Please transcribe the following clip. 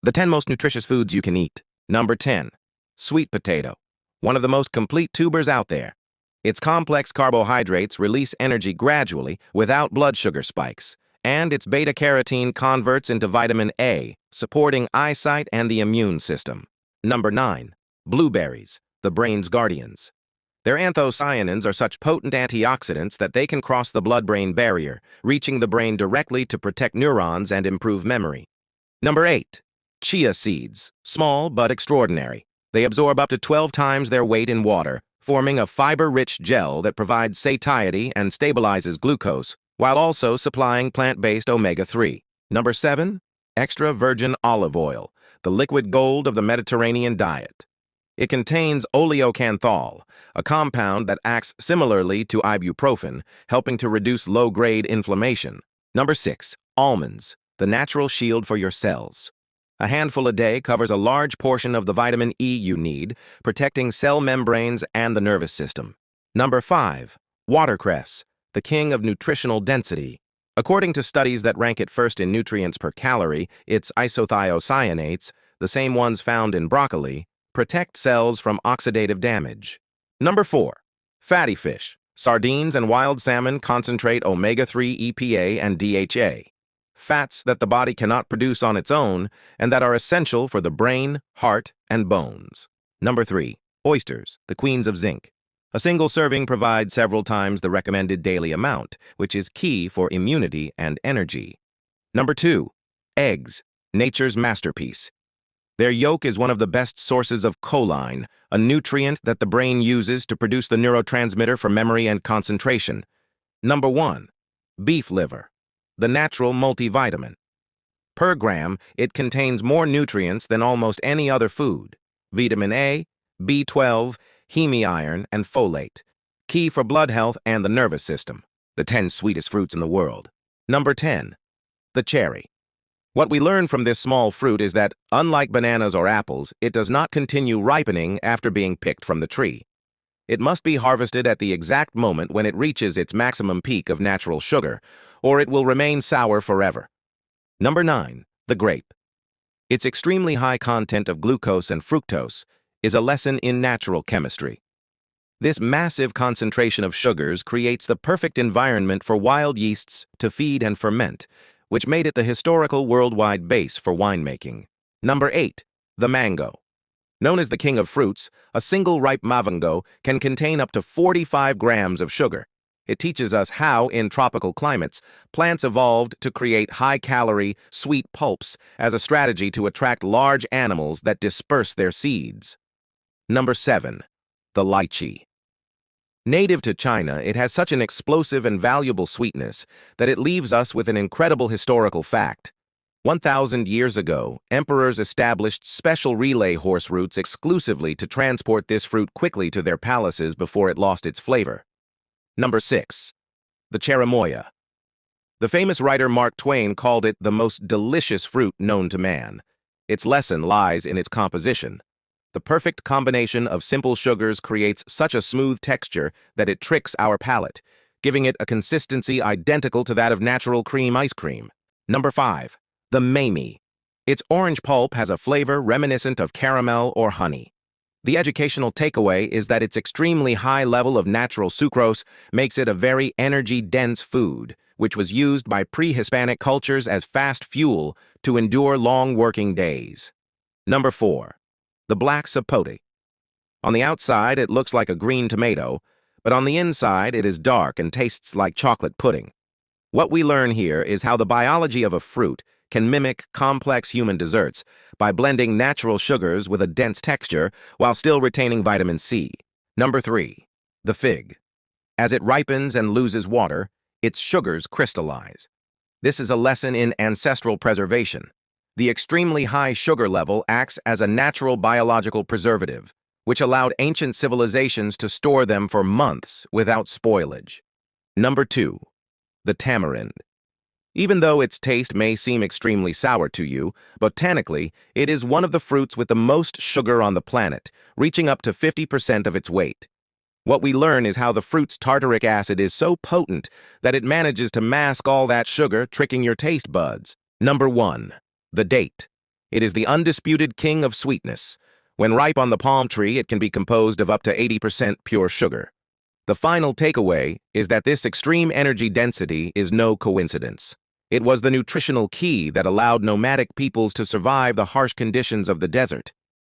The 10 most nutritious foods you can eat. Number 10. Sweet potato. One of the most complete tubers out there. Its complex carbohydrates release energy gradually without blood sugar spikes, and its beta-carotene converts into vitamin A, supporting eyesight and the immune system. Number 9. Blueberries, the brain's guardians. Their anthocyanins are such potent antioxidants that they can cross the blood-brain barrier, reaching the brain directly to protect neurons and improve memory. Number 8. Chia seeds, small but extraordinary. They absorb up to 12 times their weight in water, forming a fiber-rich gel that provides satiety and stabilizes glucose, while also supplying plant-based omega-3. Number 7. Extra virgin olive oil, the liquid gold of the Mediterranean diet. It contains oleocanthal, a compound that acts similarly to ibuprofen, helping to reduce low-grade inflammation. Number 6. Almonds, the natural shield for your cells. A handful a day covers a large portion of the vitamin E you need, protecting cell membranes and the nervous system. Number 5. Watercress, the king of nutritional density. According to studies that rank it first in nutrients per calorie, its isothiocyanates, the same ones found in broccoli, protect cells from oxidative damage. Number 4. Fatty fish. Sardines and wild salmon concentrate omega-3 EPA and DHA. Fats that the body cannot produce on its own and that are essential for the brain, heart, and bones. Number 3. Oysters, the queens of zinc. A single serving provides several times the recommended daily amount, which is key for immunity and energy. Number 2. Eggs, nature's masterpiece. Their yolk is one of the best sources of choline, a nutrient that the brain uses to produce the neurotransmitter for memory and concentration. Number 1. Beef liver, the natural multivitamin. Per gram, it contains more nutrients than almost any other food. Vitamin A, B12, heme-iron, and folate, key for blood health and the nervous system. The 10 sweetest fruits in the world. Number 10. The cherry. What we learn from this small fruit is that, unlike bananas or apples, it does not continue ripening after being picked from the tree. It must be harvested at the exact moment when it reaches its maximum peak of natural sugar, or it will remain sour forever. Number 9. The grape. Its extremely high content of glucose and fructose is a lesson in natural chemistry. This massive concentration of sugars creates the perfect environment for wild yeasts to feed and ferment, which made it the historical worldwide base for winemaking. Number 8. The mango. Known as the king of fruits, a single ripe mango can contain up to 45 grams of sugar. It teaches us how, in tropical climates, plants evolved to create high-calorie, sweet pulps as a strategy to attract large animals that disperse their seeds. Number 7. The lychee. Native to China, it has such an explosive and valuable sweetness that it leaves us with an incredible historical fact. 1,000 years ago, emperors established special relay horse routes exclusively to transport this fruit quickly to their palaces before it lost its flavor. Number 6. The cherimoya. The famous writer Mark Twain called it the most delicious fruit known to man. Its lesson lies in its composition. The perfect combination of simple sugars creates such a smooth texture that it tricks our palate, giving it a consistency identical to that of natural cream ice cream. Number 5. The mamey. Its orange pulp has a flavor reminiscent of caramel or honey. The educational takeaway is that its extremely high level of natural sucrose makes it a very energy-dense food, which was used by pre-Hispanic cultures as fast fuel to endure long working days. Number 4. The black sapote. On the outside, it looks like a green tomato, but on the inside, it is dark and tastes like chocolate pudding. What we learn here is how the biology of a fruit can mimic complex human desserts by blending natural sugars with a dense texture while still retaining vitamin C. Number 3. The fig. As it ripens and loses water, its sugars crystallize. This is a lesson in ancestral preservation. The extremely high sugar level acts as a natural biological preservative, which allowed ancient civilizations to store them for months without spoilage. Number 2. The tamarind. Even though its taste may seem extremely sour to you, botanically, it is one of the fruits with the most sugar on the planet, reaching up to 50% of its weight. What we learn is how the fruit's tartaric acid is so potent that it manages to mask all that sugar, tricking your taste buds. Number 1. The date. It is the undisputed king of sweetness. When ripe on the palm tree, it can be composed of up to 80% pure sugar. The final takeaway is that this extreme energy density is no coincidence. It was the nutritional key that allowed nomadic peoples to survive the harsh conditions of the desert.